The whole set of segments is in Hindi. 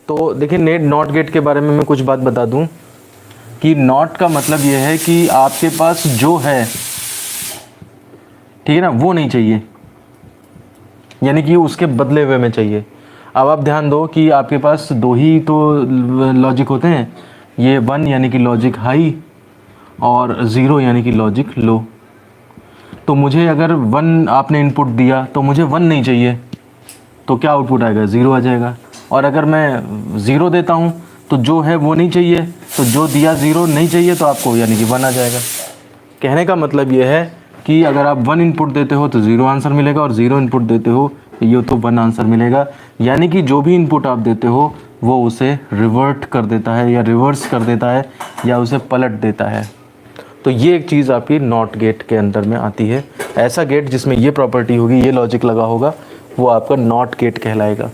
तो देखिए नेट नॉट गेट के बारे में मैं कुछ बात बता दूं कि नॉट का मतलब ये है कि आपके पास जो है, ठीक है ना, वो नहीं चाहिए, यानी कि उसके बदले हुए में चाहिए। अब आप ध्यान दो कि आपके पास दो ही तो लॉजिक होते हैं, ये 1 यानी कि लॉजिक हाई और 0 यानी कि लॉजिक लो। तो मुझे अगर 1 आपने इनपुट दिया तो मुझे 1 नहीं चाहिए, तो क्या आउटपुट आएगा, 0 आ जाएगा। और अगर मैं 0 देता हूँ तो जो है वो नहीं चाहिए, तो जो दिया 0 नहीं चाहिए तो आपको यानी कि 1 आ जाएगा। कहने का मतलब ये है कि अगर आप 1 इनपुट देते हो तो 0 आंसर मिलेगा, और 0 इनपुट देते हो ये तो 1 आंसर मिलेगा। यानी कि जो भी इनपुट आप देते हो वो उसे रिवर्ट कर देता है या रिवर्स कर देता है या उसे पलट देता है। तो ये एक चीज़ आपकी नॉट गेट के अंदर में आती है। ऐसा गेट जिसमें ये प्रॉपर्टी होगी, ये लॉजिक लगा होगा, वो आपका नॉट गेट कहलाएगा।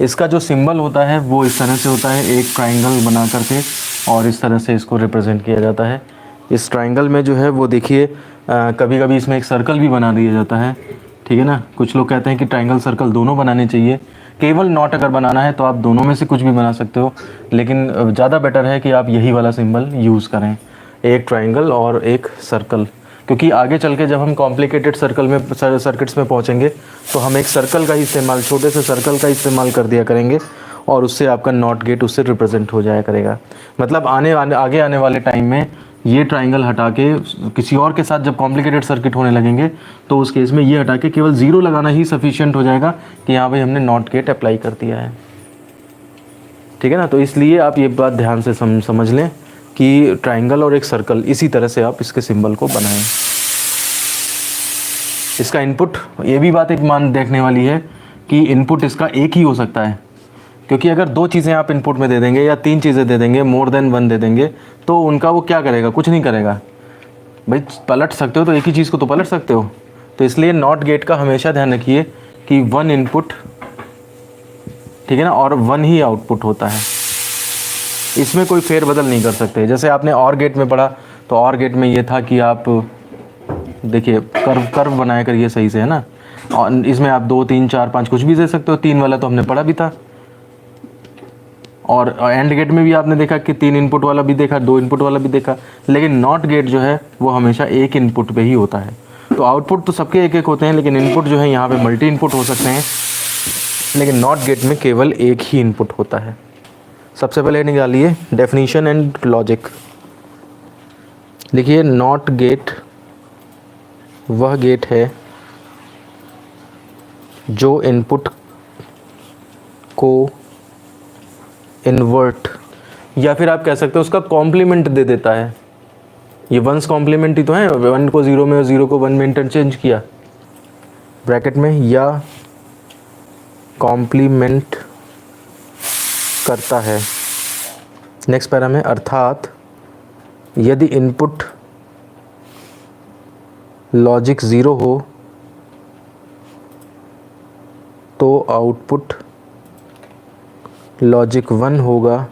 इसका जो सिंबल होता है वो इस तरह से होता है, एक ट्राइंगल बना करके, और इस तरह से इसको रिप्रेजेंट किया जाता है। इस ट्राइंगल में जो है वो देखिए कभी कभी इसमें एक सर्कल भी बना दिया जाता है, ठीक है ना। कुछ लोग कहते हैं कि ट्राइंगल सर्कल दोनों बनाने चाहिए। केवल नॉट अगर बनाना है तो आप दोनों में से कुछ भी बना सकते हो, लेकिन ज़्यादा बेटर है कि आप यही वाला सिंबल यूज़ करें, एक ट्राइंगल और एक सर्कल। क्योंकि आगे चल के जब हम कॉम्प्लिकेटेड सर्किट्स में पहुंचेंगे तो हम एक सर्कल का ही इस्तेमाल, छोटे से सर्कल का इस्तेमाल कर दिया करेंगे, और उससे आपका नॉट गेट उससे रिप्रेजेंट हो जाया करेगा। मतलब आगे आने वाले टाइम में ये ट्राइंगल हटा के किसी और के साथ जब कॉम्प्लिकेटेड सर्किट होने लगेंगे तो उस केस में ये हटा के केवल 0 लगाना ही सफिशिएंट हो जाएगा कि यहाँ पे हमने नॉट गेट अप्लाई कर दिया है, ठीक है ना। तो इसलिए आप ये बात ध्यान से समझ लें कि ट्राइंगल और एक सर्कल, इसी तरह से आप इसके सिंबल को बनाएं। इसका इनपुट, ये भी बात एक मान देखने वाली है कि इनपुट इसका एक ही हो सकता है, क्योंकि अगर 2 चीज़ें आप इनपुट में दे देंगे या 3 चीज़ें दे देंगे, मोर देन 1 दे देंगे, तो उनका वो क्या करेगा, कुछ नहीं करेगा। भाई पलट सकते हो तो एक ही चीज़ को तो पलट सकते हो। तो इसलिए नॉट गेट का हमेशा ध्यान रखिए कि 1 इनपुट, ठीक है ना, और 1 ही आउटपुट होता है, इसमें कोई फेरबदल नहीं कर सकते। जैसे आपने और गेट में पढ़ा, तो और गेट में ये था कि आप देखिए कर्व बनाया करिए सही से, है ना। और इसमें आप 2 3 4 5 कुछ भी दे सकते हो, 3 वाला तो हमने पढ़ा भी था। और एंड गेट में भी आपने देखा कि 3 इनपुट वाला भी देखा, 2 इनपुट वाला भी देखा। लेकिन नॉट गेट जो है वो हमेशा एक इनपुट पे ही होता है। तो आउटपुट तो सबके एक एक होते हैं, लेकिन इनपुट जो है यहाँ पे मल्टी इनपुट हो सकते हैं, लेकिन नॉट गेट में केवल एक ही इनपुट होता है। सबसे पहले निकालिए डेफिनीशन एंड लॉजिक। देखिए नॉट गेट वह गेट है जो इनपुट को इन्वर्ट, या फिर आप कह सकते हो उसका कॉम्प्लीमेंट दे देता है। ये 1's कॉम्प्लीमेंट ही तो है, 1 को 0 में और 0 को 1 में इंटरचेंज किया ब्रैकेट में, या कॉम्प्लीमेंट करता है। नेक्स्ट पैरा में, अर्थात यदि इनपुट लॉजिक 0 हो तो आउटपुट लॉजिक 1 होगा,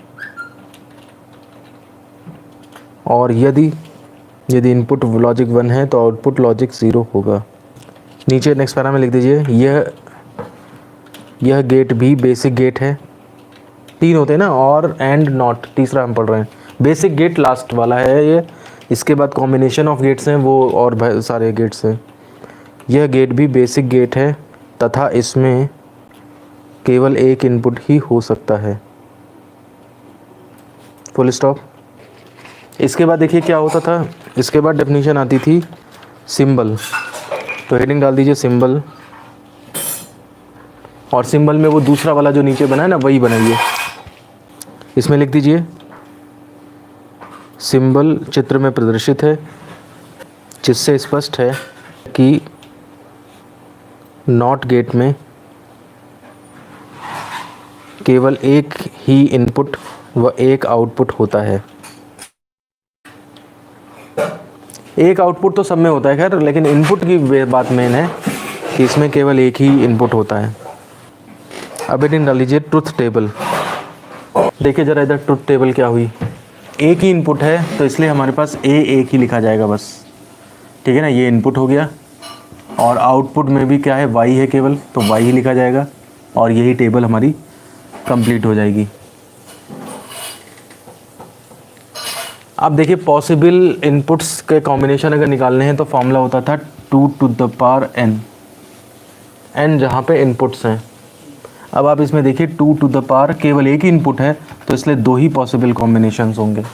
और यदि इनपुट लॉजिक 1 है तो आउटपुट लॉजिक 0 होगा। नीचे नेक्स्ट पैरा में लिख दीजिए, यह गेट भी बेसिक गेट है। 3 होते हैं ना, और एंड नॉट, तीसरा हम पढ़ रहे हैं। बेसिक गेट लास्ट वाला है ये, इसके बाद कॉम्बिनेशन ऑफ गेट्स हैं वो और सारे गेट्स हैं। यह गेट भी बेसिक गेट है तथा इसमें केवल एक इनपुट ही हो सकता है, फुल स्टॉप। इसके बाद देखिए क्या होता था, इसके बाद डेफिनेशन आती थी सिंबल। तो हेडिंग डाल दीजिए सिंबल, और सिंबल में वो दूसरा वाला जो नीचे बना है ना वही बनाइए। इसमें लिख दीजिए सिंबल चित्र में प्रदर्शित है, जिससे स्पष्ट है कि नॉट गेट में केवल एक ही इनपुट व एक आउटपुट होता है। एक आउटपुट तो सब में होता है खैर, लेकिन इनपुट की बात मेन है कि इसमें केवल एक ही इनपुट होता है। अब हेडिंग डाल लीजिए ट्रुथ टेबल। देखिए ज़रा इधर ट्रुथ टेबल क्या हुई, एक ही इनपुट है तो इसलिए हमारे पास एक ही लिखा जाएगा बस, ठीक है ना। ये इनपुट हो गया, और आउटपुट में भी क्या है, y है केवल, तो y ही लिखा जाएगा, और यही टेबल हमारी कंप्लीट हो जाएगी। अब देखिए पॉसिबल इनपुट्स के कॉम्बिनेशन अगर निकालने हैं तो फॉर्मूला होता था 2 to the power n, n जहाँ पे इनपुट्स हैं। अब आप इसमें देखिए 2 टू द पावर केवल एक ही इनपुट है तो इसलिए दो ही पॉसिबल कॉम्बिनेशंस होंगे।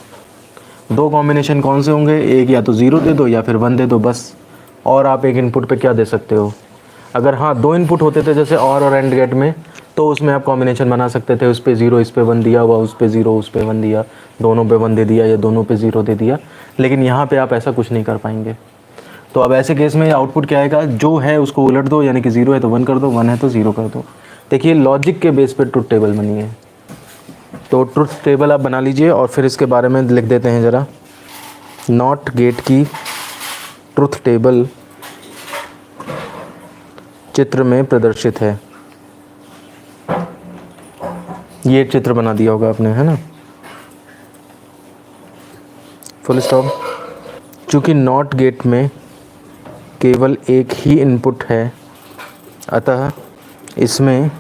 दो कॉम्बिनेशन कौन से होंगे, एक या तो 0 दे दो या फिर 1 दे दो बस। और आप एक इनपुट पे क्या दे सकते हो, अगर हाँ दो इनपुट होते थे जैसे और एंड गेट में तो उसमें आप कॉम्बिनेशन बना सकते थे, उस पे 0 इस पे 1 दिया हुआ, उस पे 0 उस पे 1 दिया, दोनों पे 1 दे दिया या दोनों पे 0 दे दिया। लेकिन यहाँ पे आप ऐसा कुछ नहीं कर पाएंगे। तो अब ऐसे केस में आउटपुट क्या आएगा, जो है उसको उलट दो, यानी कि 0 है तो 1 कर दो, 1 है तो 0 कर दो। देखिए लॉजिक के बेस पे ट्रुथ टेबल बनी है, तो ट्रुथ टेबल आप बना लीजिए और फिर इसके बारे में लिख देते हैं ज़रा। नॉट गेट की ट्रुथ टेबल चित्र में प्रदर्शित है। ये चित्र बना दिया होगा आपने, है ना, फुल स्टॉप। चूँकि नॉट गेट में केवल एक ही इनपुट है अतः इसमें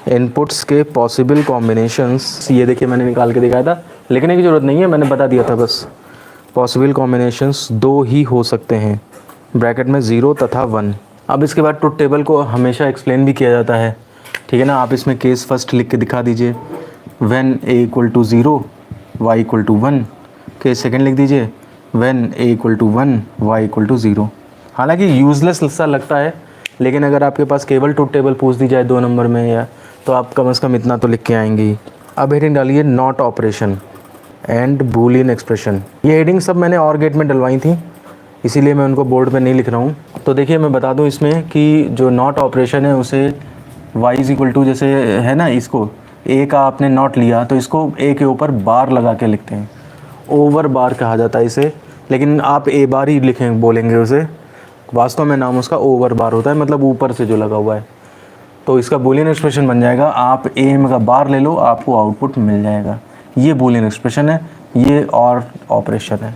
इनपुट्स के पॉसिबल कॉम्बिनेशंस, ये देखिए मैंने निकाल के दिखाया था, लिखने की ज़रूरत नहीं है, मैंने बता दिया था बस। पॉसिबल कॉम्बिनेशंस दो ही हो सकते हैं, ब्रैकेट में 0 तथा 1। अब इसके बाद ट्रुथ टेबल को हमेशा एक्सप्लेन भी किया जाता है, ठीक है ना। आप इसमें केस फर्स्ट लिख के दिखा दीजिए, when a equal to 0 y equal to 1। Case second लिख दीजिए, when a equal to 1 y equal to 0। हालांकि यूज़लेस सा लगता है, लेकिन अगर आपके पास केवल ट्रुथ टेबल पूछ दी जाए 2 नंबर में या, तो आप कम से कम इतना तो लिख के आएंगे ही। अब हेडिंग डालिए not operation and Boolean expression. ये हेडिंग सब मैंने और गेट में डलवाई थी, इसीलिए मैं उनको बोर्ड पे नहीं लिख रहा हूँ। तो देखिए मैं बता दूँ इसमें कि जो नॉट ऑपरेशन है उसे y इज इक्वल टू, जैसे है ना, इसको a का आपने नॉट लिया तो इसको a के ऊपर बार लगा के लिखते हैं, ओवर बार कहा जाता है इसे, लेकिन आप a बार ही लिखें बोलेंगे उसे, वास्तव में नाम उसका ओवर बार होता है, मतलब ऊपर से जो लगा हुआ है। तो इसका बूलियन एक्सप्रेशन बन जाएगा, आप a में का बार ले लो आपको आउटपुट मिल जाएगा। ये बूलियन एक्सप्रेशन है, ये और ऑपरेशन है।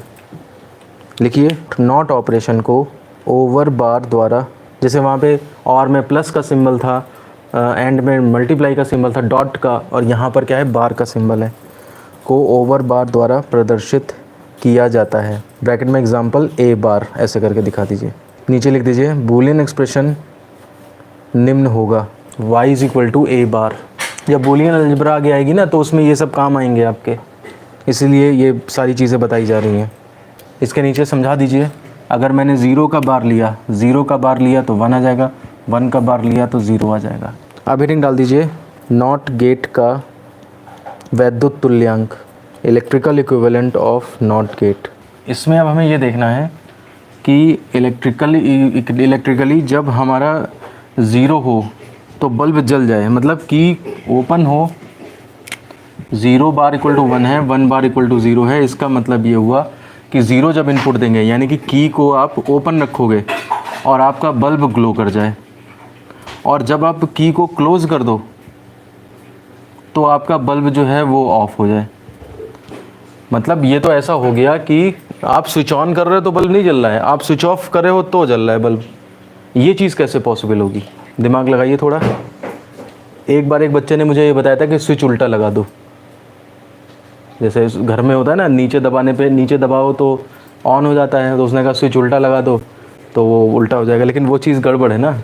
लिखिए नॉट ऑपरेशन को ओवर बार द्वारा, जैसे वहाँ पे और में प्लस का सिंबल था, एंड में मल्टीप्लाई का सिंबल था डॉट का, और यहाँ पर क्या है बार का सिंबल है, को ओवर बार द्वारा प्रदर्शित किया जाता है। ब्रैकेट में एग्जांपल a बार ऐसे करके दिखा दीजिए। नीचे लिख दीजिए बूलियन एक्सप्रेशन निम्न होगा, y is equal to a bar. जब बूलियन अलजेब्रा आगे आएगी ना तो उसमें ये सब काम आएंगे आपके, इसीलिए ये सारी चीज़ें बताई जा रही हैं। इसके नीचे समझा दीजिए, अगर मैंने 0 का बार लिया, 0 का बार लिया तो 1 आ जाएगा, 1 का बार लिया तो 0 आ जाएगा। अब हेडिंग डाल दीजिए नॉट गेट का वैद्युत तुल्यांक, electrical equivalent of not gate. इसमें अब हमें ये देखना है कि इलेक्ट्रिकली जब हमारा 0 हो तो बल्ब जल जाए, मतलब कि ओपन हो, 0 बार इक्वल टू 1 है, 1 बार इक्वल टू 0 है। इसका मतलब ये हुआ कि 0 जब इनपुट देंगे, यानी कि की को आप ओपन रखोगे और आपका बल्ब ग्लो कर जाए, और जब आप की को क्लोज़ कर दो तो आपका बल्ब जो है वो ऑफ हो जाए। मतलब ये तो ऐसा हो गया कि आप स्विच ऑन कर रहे हो तो बल्ब नहीं जल रहा है, आप स्विच ऑफ कर रहे हो तो जल रहा है बल्ब। ये चीज़ कैसे पॉसिबल होगी, दिमाग लगाइए थोड़ा। एक बार एक बच्चे ने मुझे ये बताया था कि स्विच उल्टा लगा दो, जैसे घर में होता है ना, नीचे दबाने पे, नीचे दबाओ तो ऑन हो जाता है, तो उसने कहा स्विच उल्टा लगा दो तो वो उल्टा हो जाएगा। लेकिन वो चीज़ गड़बड़ है ना,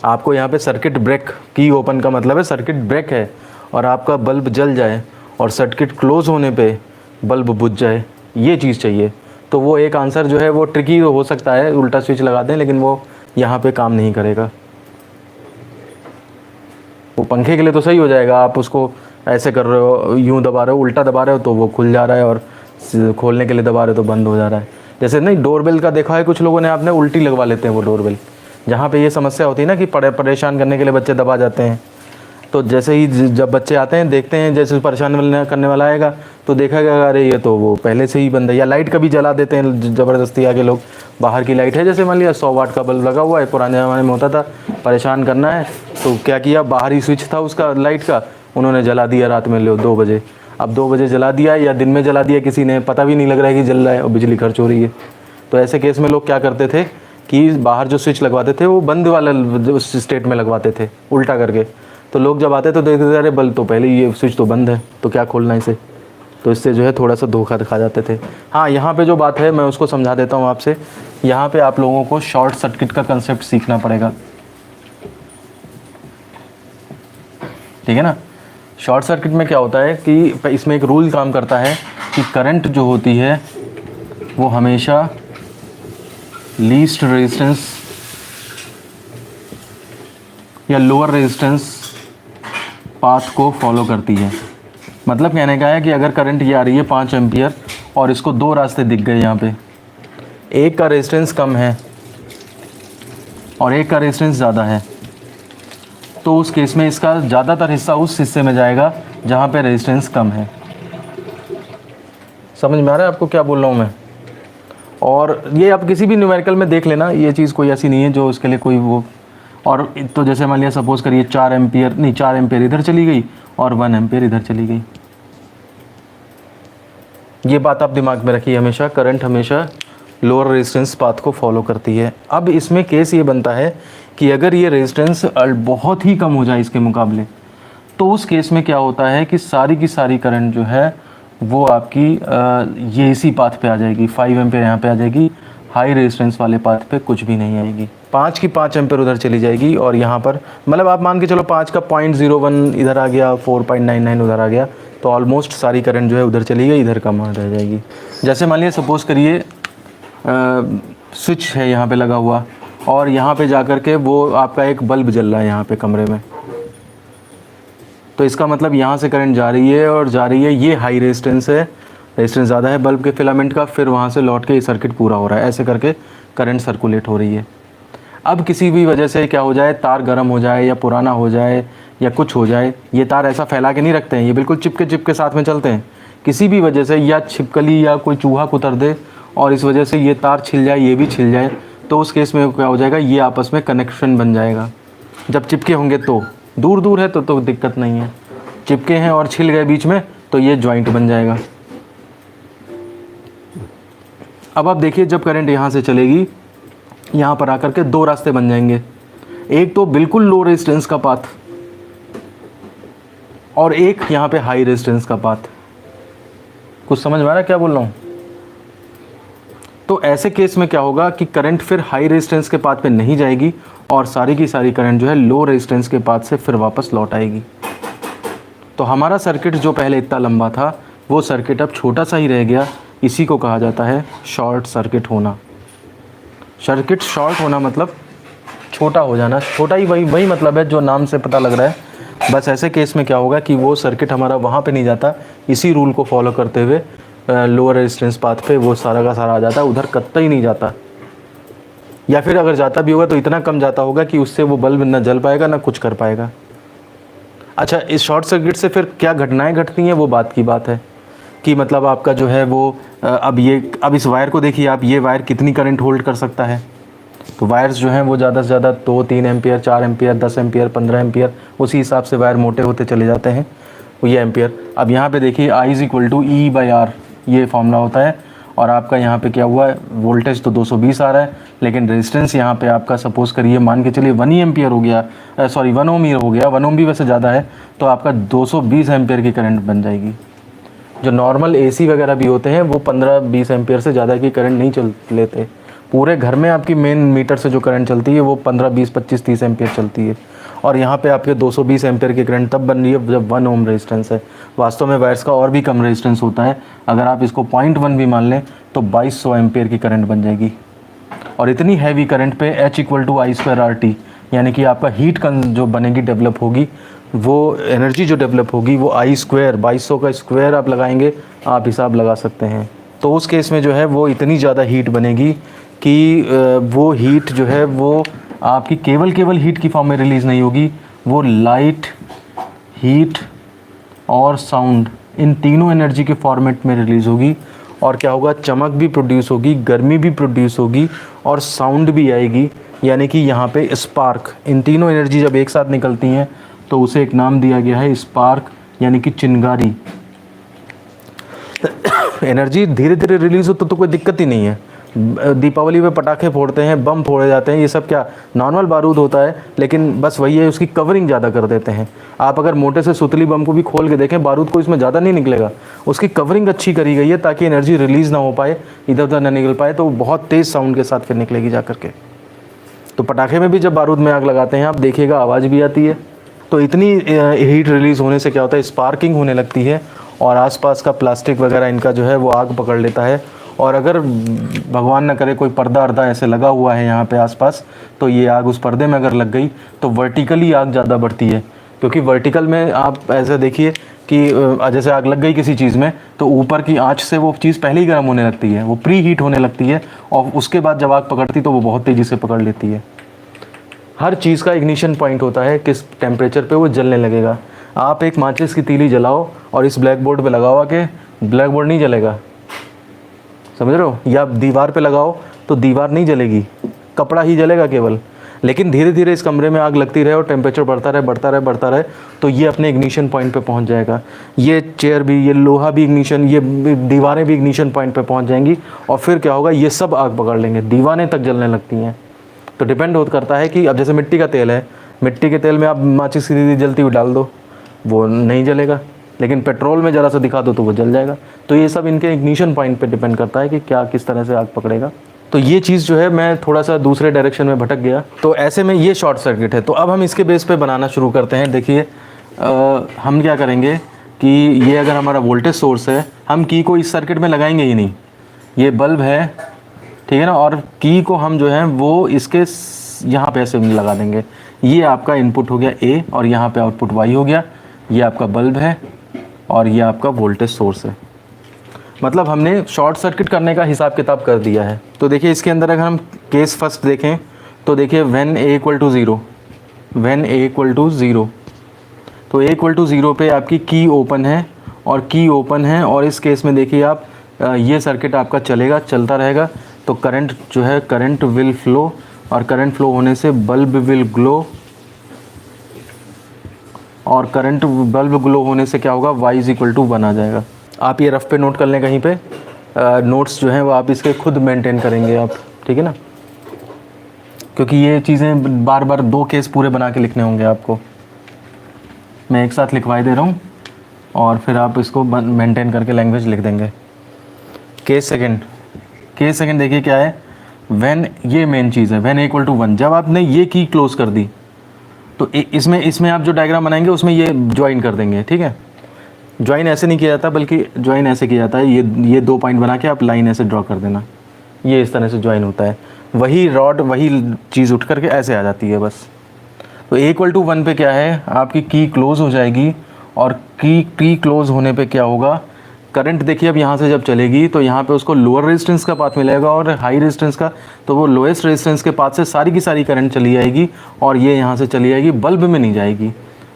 आपको यहाँ पे सर्किट ब्रेक, की ओपन का मतलब है सर्किट ब्रेक है, और आपका बल्ब जल जाए और सर्किट क्लोज होने पे बल्ब बुझ जाए, ये चीज़ चाहिए। तो वो एक आंसर जो है वो ट्रिकी हो सकता है, उल्टा स्विच लगा दें, लेकिन वो यहाँ पे काम नहीं करेगा। वो पंखे के लिए तो सही हो जाएगा, आप उसको ऐसे कर रहे हो, यूँ दबा रहे हो, उल्टा दबा रहे हो तो वो खुल जा रहा है, और खोलने के लिए दबा रहे हो तो बंद हो जा रहा है। जैसे नहीं, डोरबेल का देखा है कुछ लोगों ने, आपने उल्टी लगवा लेते हैं वो डोरबेल, जहाँ पे ये समस्या होती है ना कि परेशान करने के लिए बच्चे दबा जाते हैं। तो जैसे ही जब बच्चे आते हैं, देखते हैं जैसे परेशान करने वाला आएगा तो देखा गया अरे ये तो वो पहले से ही बंद है। या लाइट कभी जला देते हैं ज़बरदस्ती आके लोग, बाहर की लाइट है, जैसे मान लिया 100 वाट का बल्ब लगा हुआ है, पुराने ज़माने में होता था, परेशान करना है तो क्या किया, बाहर ही स्विच था उसका लाइट का, उन्होंने जला दिया रात में 2 बजे। अब 2 बजे जला दिया या दिन में जला दिया किसी ने, पता भी नहीं लग रहा है कि जल रहा है, और बिजली खर्च हो रही है। तो ऐसे केस में लोग क्या करते थे कि बाहर जो स्विच लगवाते थे वो बंद वाला स्टेट में लगवाते थे, उल्टा करके, तो लोग जब आते हैं तो देखते थे अरे बल्ब तो पहले ये स्विच तो बंद है, तो क्या खोलना इसे, तो इससे जो है थोड़ा सा धोखा दिखा जाते थे। हाँ, यहाँ पे जो बात है मैं उसको समझा देता हूँ आपसे। यहाँ पे आप लोगों को शॉर्ट सर्किट का कंसेप्ट सीखना पड़ेगा, ठीक है ना। शॉर्ट सर्किट में क्या होता है कि इसमें एक रूल काम करता है कि करंट जो होती है वो हमेशा लीस्ट रेजिस्टेंस या लोअर रेजिस्टेंस पाथ को फॉलो करती है। मतलब कहने का है कि अगर करंट ये आ रही है 5 एम्पियर और इसको 2 रास्ते दिख गए, यहाँ पे एक का रेजिस्टेंस कम है और एक का रेजिस्टेंस ज़्यादा है, तो उस केस में इसका ज़्यादातर हिस्सा उस हिस्से में जाएगा जहाँ पे रेजिस्टेंस कम है। समझ में आ रहा है आपको क्या बोल रहा हूँ मैं। और ये आप किसी भी न्यूमेरिकल में देख लेना, ये चीज़ कोई ऐसी नहीं है जो उसके लिए कोई वो। और तो जैसे मान लिया सपोज़ करिए 4 एम्पियर इधर चली गई और 1 एम्पियर इधर चली गई। ये बात आप दिमाग में रखिए हमेशा, करंट हमेशा लोअर रेजिस्टेंस पाथ को फॉलो करती है। अब इसमें केस ये बनता है कि अगर ये रेजिस्टेंस बहुत ही कम हो जाए इसके मुकाबले, तो उस केस में क्या होता है कि सारी की सारी करंट जो है वो आपकी ये इसी पाथ पे आ जाएगी। 5 एम्पियर यहाँ पे आ जाएगी, हाई रेजिस्टेंस वाले पाथ पे कुछ भी नहीं आएगी। 5 की 5 एम्पियर उधर चली जाएगी और यहाँ पर मतलब आप मान के चलो 5 का 0.01 इधर आ गया, 4.99 उधर आ गया, तो ऑलमोस्ट सारी करंट जो है उधर चली गई, इधर कम रह जाएगी। जैसे मान लिया सपोज़ करिए स्विच है यहाँ पे लगा हुआ और यहाँ पे जा कर के वो आपका एक बल्ब जल रहा है यहाँ पे कमरे में, तो इसका मतलब यहाँ से करंट जा रही है और जा रही है, ये हाई रेजिस्टेंस है, रेजिस्टेंस ज़्यादा है बल्ब के फिलामेंट का, फिर वहाँ से लौट के ये सर्किट पूरा हो रहा है, ऐसे करके करंट सर्कुलेट हो रही है। अब किसी भी वजह से क्या हो जाए, तार गर्म हो जाए या पुराना हो जाए या कुछ हो जाए, ये तार ऐसा फैला के नहीं रखते हैं, ये बिल्कुल चिपके साथ में चलते हैं। किसी भी वजह से या छिपकली या कोई चूहा कुतर दे और इस वजह से ये तार छिल जाए, ये भी छिल जाए, तो उस केस में क्या हो जाएगा, ये आपस में कनेक्शन बन जाएगा। जब चिपके होंगे तो दूर दूर है तो दिक्कत नहीं है, चिपके हैं और छिल गए बीच में तो ये जॉइंट बन जाएगा। अब आप देखिए जब करंट यहाँ से चलेगी, यहाँ पर आकर के 2 रास्ते बन जाएंगे, एक तो बिल्कुल लो रेजिस्टेंस का पाथ और एक यहाँ पे हाई रेजिस्टेंस का पाथ। कुछ समझ में आ रहा है क्या बोल रहा हूँ। तो ऐसे केस में क्या होगा कि करंट फिर हाई रेजिस्टेंस के पाथ पे नहीं जाएगी और सारी की सारी करंट जो है लो रेजिस्टेंस के पाथ से फिर वापस लौट आएगी। तो हमारा सर्किट जो पहले इतना लंबा था वो सर्किट अब छोटा सा ही रह गया। इसी को कहा जाता है शॉर्ट सर्किट होना। सर्किट शॉर्ट होना मतलब छोटा हो जाना, छोटा ही वही मतलब है जो नाम से पता लग रहा है। बस ऐसे केस में क्या होगा कि वो सर्किट हमारा वहाँ पे नहीं जाता, इसी रूल को फॉलो करते हुए लोअर रेजिस्टेंस पाथ पे वो सारा का सारा आ जाता है, उधर कतई नहीं जाता। या फिर अगर जाता भी होगा तो इतना कम जाता होगा कि उससे वो बल्ब ना जल पाएगा ना कुछ कर पाएगा। अच्छा, इस शॉर्ट सर्किट से फिर क्या घटनाएं घटती हैं वो बात की बात है कि मतलब आपका जो है वो अब इस वायर को देखिए आप, ये वायर कितनी करंट होल्ड कर सकता है। तो वायर्स जो हैं वो ज़्यादा से ज़्यादा 2-3 एम्पियर, 4 एम्पियर, 10 एम्पियर, 15 एम्पियर, उसी हिसाब से वायर मोटे होते चले जाते हैं वो ये एम्पियर। अब यहाँ पे देखिए I=E/R ये फॉर्मूला होता है और आपका यहाँ पे क्या हुआ है, वोल्टेज तो 220 आ रहा है, लेकिन रेजिस्टेंस यहाँ पे आपका सपोज़ करिए मान के चलिए 1 ही एम्पियर हो गया, 1 ओम ही हो गया, 1 ओम भी वैसे ज़्यादा है, तो आपका 220 एम्पियर की करंट बन जाएगी। जो नॉर्मल AC वगैरह भी होते हैं वो 15-20 एम्पियर से ज़्यादा की करंट नहीं चल लेते। पूरे घर में आपकी मेन मीटर से जो करंट चलती है वो 15, 20, 25, 30 एम्पियर चलती है और यहाँ पे आपके 220 एम्पियर की करंट तब बन रही है जब 1 ओम रेजिस्टेंस है। वास्तव में वायर्स का और भी कम रेजिस्टेंस होता है, अगर आप इसको 0.1 भी मान लें तो 2200 एम्पियर की करंट बन जाएगी। और इतनी हैवी करंट पे H=I²RT यानी कि आपका हीट जो बनेगी, डेवलप होगी, वो एनर्जी जो डेवलप होगी वो I², 2200 का स्क्वायर आप लगाएंगे, आप हिसाब लगा सकते हैं। तो उस केस में जो है वो इतनी ज़्यादा हीट बनेगी कि वो हीट जो है वो आपकी केवल हीट की फॉर्म में रिलीज़ नहीं होगी, वो लाइट, हीट और साउंड, इन तीनों एनर्जी के फॉर्मेट में रिलीज़ होगी। और क्या होगा, चमक भी प्रोड्यूस होगी, गर्मी भी प्रोड्यूस होगी और साउंड भी आएगी। यानी कि यहाँ पे स्पार्क, इन तीनों एनर्जी जब एक साथ निकलती हैं तो उसे एक नाम दिया गया है स्पार्क, यानी कि चिंगारी। एनर्जी धीरे धीरे रिलीज़ हो तो कोई दिक्कत ही नहीं है, दीपावली पे पटाखे फोड़ते हैं, बम फोड़े जाते हैं, ये सब क्या नॉर्मल बारूद होता है, लेकिन बस वही है उसकी कवरिंग ज़्यादा कर देते हैं। आप अगर मोटे से सुतली बम को भी खोल के देखें, बारूद को इसमें ज़्यादा नहीं निकलेगा, उसकी कवरिंग अच्छी करी गई है ताकि एनर्जी रिलीज़ ना हो पाए, इधर उधर ना निकल पाए, तो बहुत तेज़ साउंड के साथ फिर निकलेगी जा करके। तो पटाखे में भी जब बारूद में आग लगाते हैं आप देखिएगा आवाज़ भी आती है। तो इतनी हीट रिलीज़ होने से क्या होता है, स्पार्किंग होने लगती है और आसपास का प्लास्टिक वगैरह इनका जो है वो आग पकड़ लेता है। और अगर भगवान न करे कोई पर्दा अर्दा ऐसे लगा हुआ है यहाँ पे आसपास, तो ये आग उस पर्दे में अगर लग गई तो वर्टिकली आग ज़्यादा बढ़ती है, क्योंकि वर्टिकल में आप ऐसा देखिए कि जैसे आग लग गई किसी चीज़ में तो ऊपर की आंच से वो चीज़ पहले ही गर्म होने लगती है, वो प्री हीट होने लगती है, और उसके बाद जब आग पकड़ती तो वो बहुत तेज़ी से पकड़ लेती है। हर चीज़ का इग्निशन पॉइंट होता है, किस टेम्परेचर पे वो जलने लगेगा। आप एक माचिस की तीली जलाओ और इस ब्लैक बोर्ड पे लगाओ कि ब्लैक बोर्ड नहीं जलेगा, समझ रहे हो, या दीवार पे लगाओ तो दीवार नहीं जलेगी, कपड़ा ही जलेगा केवल। लेकिन धीरे धीरे इस कमरे में आग लगती रहे और टेम्परेचर बढ़ता रहे बढ़ता रहे बढ़ता रहे तो ये अपने इग्निशन पॉइंट पे पहुंच जाएगा। ये चेयर भी, ये लोहा भी इग्निशन, ये दीवारें भी इग्निशन पॉइंट पे पहुंच जाएंगी और फिर क्या होगा, ये सब आग पकड़ लेंगे, दीवारें तक जलने लगती हैं। तो डिपेंड होता करता है कि अब जैसे मिट्टी का तेल है, मिट्टी के तेल में आप माचिस की तीली जलती हुई डाल दो, वो नहीं जलेगा, लेकिन पेट्रोल में ज़रा सा दिखा दो तो वो जल जाएगा। तो ये सब इनके इग्निशन पॉइंट पे डिपेंड करता है कि क्या किस तरह से आग पकड़ेगा। तो ये चीज़ जो है, मैं थोड़ा सा दूसरे डायरेक्शन में भटक गया, तो ऐसे में ये शॉर्ट सर्किट है। तो अब हम इसके बेस पे बनाना शुरू करते हैं। देखिए हम क्या करेंगे कि ये अगर हमारा वोल्टेज सोर्स है, हम की को इस सर्किट में लगाएंगे ही नहीं, ये बल्ब है, ठीक है ना, और की को हम जो है वो इसके यहाँ पे ऐसे लगा देंगे। ये आपका इनपुट हो गया ए और यहाँ पे आउटपुट वाई हो गया, ये आपका बल्ब है और ये आपका वोल्टेज सोर्स है। मतलब हमने शॉर्ट सर्किट करने का हिसाब किताब कर दिया है। तो देखिए इसके अंदर अगर हम केस फर्स्ट देखें तो देखिए when A equal to zero, when A equal to zero, तो ए इक्वल टू ज़ीरो पे आपकी की ओपन है और की ओपन है, और इस केस में देखिए आप ये सर्किट आपका चलेगा, चलता रहेगा। तो करंट जो है, करंट विल फ्लो, और करंट फ्लो होने से बल्ब विल ग्लो, और करंट बल्ब ग्लो होने से क्या होगा, y इज इक्वल टू 1 आ जाएगा। आप ये रफ पे नोट कर लें कहीं पे, नोट्स जो हैं वो आप इसके खुद मेंटेन करेंगे आप, ठीक है ना, क्योंकि ये चीज़ें बार बार 2 केस पूरे बना के लिखने होंगे आपको। मैं एक साथ लिखवाई दे रहा हूँ और फिर आप इसको मेंटेन करके लैंग्वेज लिख देंगे। केस सेकंड, केस सेकंड देखिए क्या है, व्हेन, ये मेन चीज़ है, व्हेन ए इक्वल टू 1, जब आपने ये की क्लोज कर दी तो इसमें आप जो डायग्राम बनाएंगे उसमें ये ज्वाइन कर देंगे, ठीक है। ज्वाइन ऐसे नहीं किया जाता, बल्कि ज्वाइन ऐसे किया जाता है, ये 2 पॉइंट बना के आप लाइन ऐसे ड्रॉ कर देना, ये इस तरह से ज्वाइन होता है। वही रॉड, वही चीज़ उठ करके ऐसे आ जाती है बस। तो ए इक्वल टू 1 पे क्या है, आपकी की क्लोज हो जाएगी, और की क्लोज होने पे क्या होगा, करंट देखिए अब यहाँ से जब चलेगी तो यहाँ पे उसको लोअर रेजिस्टेंस का पाथ मिलेगा और हाई रेजिस्टेंस का, तो वो लोएस्ट रेजिस्टेंस के पाथ से सारी की सारी करंट चली जाएगी और ये यहाँ से चली जाएगी, बल्ब में नहीं जाएगी।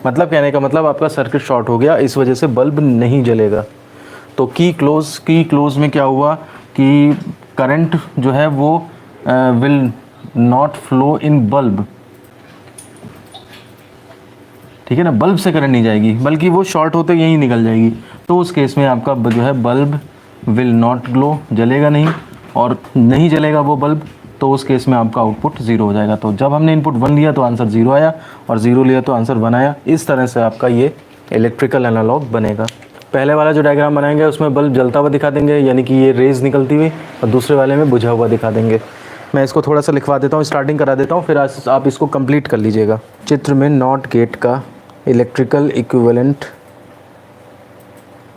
मतलब कहने का मतलब आपका सर्किट शॉर्ट हो गया, इस वजह से बल्ब नहीं जलेगा। तो की क्लोज में क्या हुआ कि करंट जो है वो will not flow in bulb, ठीक है ना, बल्ब से करंट नहीं जाएगी, बल्कि वो शॉर्ट होते यहीं निकल जाएगी। तो उस केस में आपका जो है बल्ब विल नॉट ग्लो, जलेगा नहीं, और नहीं जलेगा वो बल्ब, तो उस केस में आपका आउटपुट 0 हो जाएगा। तो जब हमने इनपुट 1 लिया तो आंसर 0 आया, और 0 लिया तो आंसर 1 आया। इस तरह से आपका ये इलेक्ट्रिकल एनालॉग बनेगा। पहले वाला जो डायग्राम बनाएंगे उसमें बल्ब जलता हुआ दिखा देंगे, यानी कि ये रेज निकलती हुई, और दूसरे वाले में बुझा हुआ दिखा देंगे। मैं इसको थोड़ा सा लिखवा देता हूँ, स्टार्टिंग करा देता हूँ, फिर आप इसको कंप्लीट कर लीजिएगा। चित्र में नॉट गेट का इलेक्ट्रिकल इक्विवेलेंट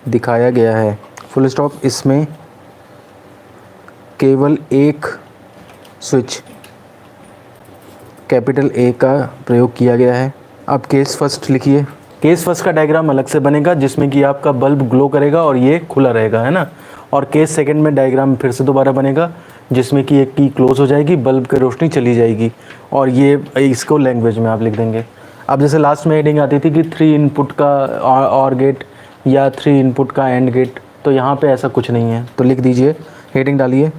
दिखाया गया है, फुल स्टॉप। इसमें केवल एक स्विच कैपिटल ए का प्रयोग किया गया है। अब केस फर्स्ट लिखिए। केस फर्स्ट का डायग्राम अलग से बनेगा जिसमें कि आपका बल्ब ग्लो करेगा और ये खुला रहेगा, है ना। और केस सेकंड में डायग्राम फिर से दोबारा बनेगा जिसमें कि एक की क्लोज हो जाएगी, बल्ब की रोशनी चली जाएगी, और ये इसको लैंग्वेज में आप लिख देंगे। अब जैसे लास्ट में हेडिंग आती थी कि 3 इनपुट का और गेट या 3 इनपुट का एंड गेट, तो यहाँ पे ऐसा कुछ नहीं है। तो लिख दीजिए, हेडिंग डालिए,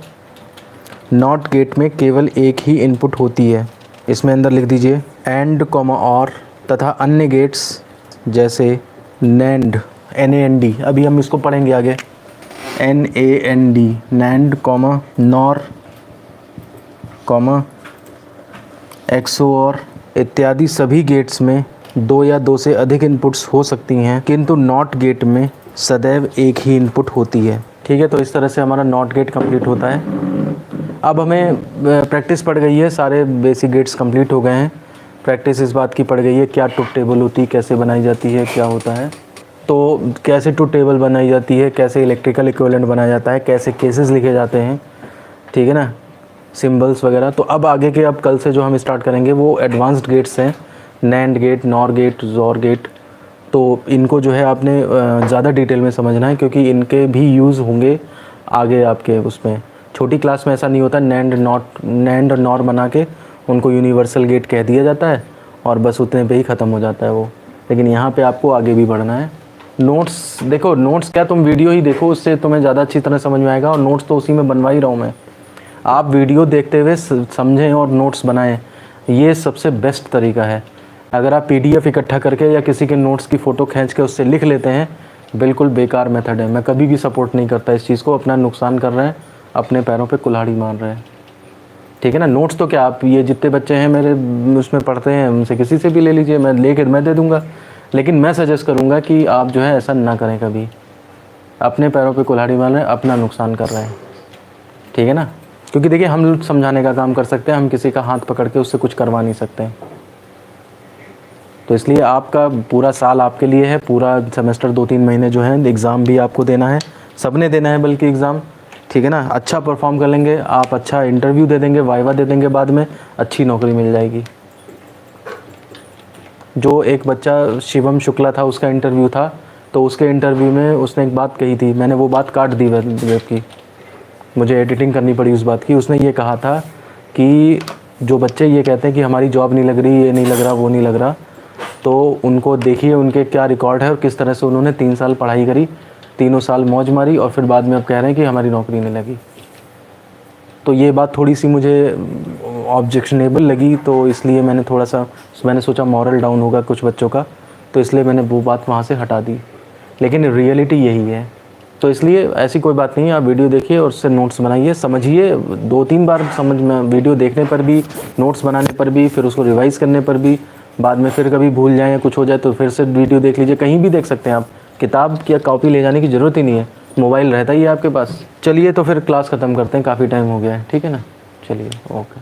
नॉट गेट में केवल एक ही इनपुट होती है। इसमें अंदर लिख दीजिए एंड कॉमा और, तथा अन्य गेट्स जैसे नैंड, NAND, अभी हम इसको पढ़ेंगे आगे, NAND, NAND comma nor, comma XOR इत्यादि सभी गेट्स में 2 या 2 से अधिक इनपुट्स हो सकती हैं, किंतु नॉट गेट में सदैव एक ही इनपुट होती है। ठीक है, तो इस तरह से हमारा नॉट गेट कंप्लीट होता है। अब हमें प्रैक्टिस पड़ गई है, सारे बेसिक गेट्स कंप्लीट हो गए हैं। प्रैक्टिस इस बात की पड़ गई है क्या ट्रुथ टेबल होती है, कैसे बनाई जाती है, क्या होता है, तो कैसे ट्रुथ टेबल बनाई जाती है, कैसे इलेक्ट्रिकल इक्विवेलेंट बनाया जाता है, कैसे केसेस लिखे जाते हैं, ठीक है ना, सिंबल्स वगैरह। तो अब आगे के, अब कल से जो हम स्टार्ट करेंगे वो एडवांस्ड गेट्स हैं, नैंड गेट, नॉर गेट, जोर गेट। तो इनको जो है आपने ज़्यादा डिटेल में समझना है, क्योंकि इनके भी यूज़ होंगे आगे आपके उसमें। छोटी क्लास में ऐसा नहीं होता, नैंड और नॉर बना के उनको यूनिवर्सल गेट कह दिया जाता है और बस उतने पे ही ख़त्म हो जाता है वो। लेकिन यहाँ पे आपको आगे भी बढ़ना है। नोट्स देखो, नोट्स क्या, तुम वीडियो ही देखो, उससे तुम्हें ज़्यादा अच्छी तरह समझ में आएगा, और नोट्स तो उसी में बनवा ही रहा हूँ मैं। आप वीडियो देखते हुए समझें और नोट्स बनाएं, ये सबसे बेस्ट तरीका है। अगर आप PDF इकट्ठा करके या किसी के नोट्स की फ़ोटो खींच के उससे लिख लेते हैं, बिल्कुल बेकार मेथड है। मैं कभी भी सपोर्ट नहीं करता इस चीज़ को। अपना नुकसान कर रहे हैं, अपने पैरों पे कुल्हाड़ी मार रहे हैं, ठीक है ना। नोट्स तो क्या, आप ये जितने बच्चे हैं मेरे उसमें पढ़ते हैं, उनसे किसी से भी ले लीजिए, मैं दे दूँगा। लेकिन मैं सजेस्ट करूँगा कि आप जो है ऐसा ना करें कभी। अपने पैरों पे कुल्हाड़ी मार रहे हैं, अपना नुकसान कर रहे हैं, ठीक है ना। क्योंकि देखिए, हम लोग समझाने का काम कर सकते हैं, हम किसी का हाथ पकड़ के उससे कुछ करवा नहीं सकते। तो इसलिए आपका पूरा साल आपके लिए है, पूरा सेमेस्टर 2-3 महीने जो है, एग्ज़ाम भी आपको देना है, सबने देना है बल्कि एग्ज़ाम, ठीक है ना। अच्छा परफॉर्म कर लेंगे आप, अच्छा इंटरव्यू दे देंगे, वाइवा दे देंगे, बाद में अच्छी नौकरी मिल जाएगी। जो एक बच्चा शिवम शुक्ला था, उसका इंटरव्यू था, तो उसके इंटरव्यू में उसने एक बात कही थी, मैंने वो बात काट दी वेब की, मुझे एडिटिंग करनी पड़ी उस बात की। उसने ये कहा था कि जो बच्चे ये कहते हैं कि हमारी जॉब नहीं लग रही, ये नहीं लग रहा, वो नहीं लग रहा, तो उनको देखिए उनके क्या रिकॉर्ड है और किस तरह से उन्होंने 3 साल पढ़ाई करी, 3 साल मौज मारी, और फिर बाद में अब कह रहे हैं कि हमारी नौकरी नहीं लगी। तो ये बात थोड़ी सी मुझे ऑब्जेक्शनेबल लगी, तो इसलिए मैंने सोचा मॉरल डाउन होगा कुछ बच्चों का, तो इसलिए मैंने वो बात वहाँ से हटा दी। लेकिन रियलिटी यही है। तो इसलिए ऐसी कोई बात नहीं है, आप वीडियो देखिए और उससे नोट्स बनाइए, समझिए। 2-3 बार समझ में, वीडियो देखने पर भी, नोट्स बनाने पर भी, फिर उसको रिवाइज़ करने पर भी, बाद में फिर कभी भूल जाए या कुछ हो जाए तो फिर से वीडियो देख लीजिए। कहीं भी देख सकते हैं आप, किताब या कॉपी ले जाने की ज़रूरत ही नहीं है, मोबाइल रहता ही है आपके पास। चलिए तो फिर क्लास ख़त्म करते हैं, काफ़ी टाइम हो गया है, ठीक है ना। चलिए, ओके।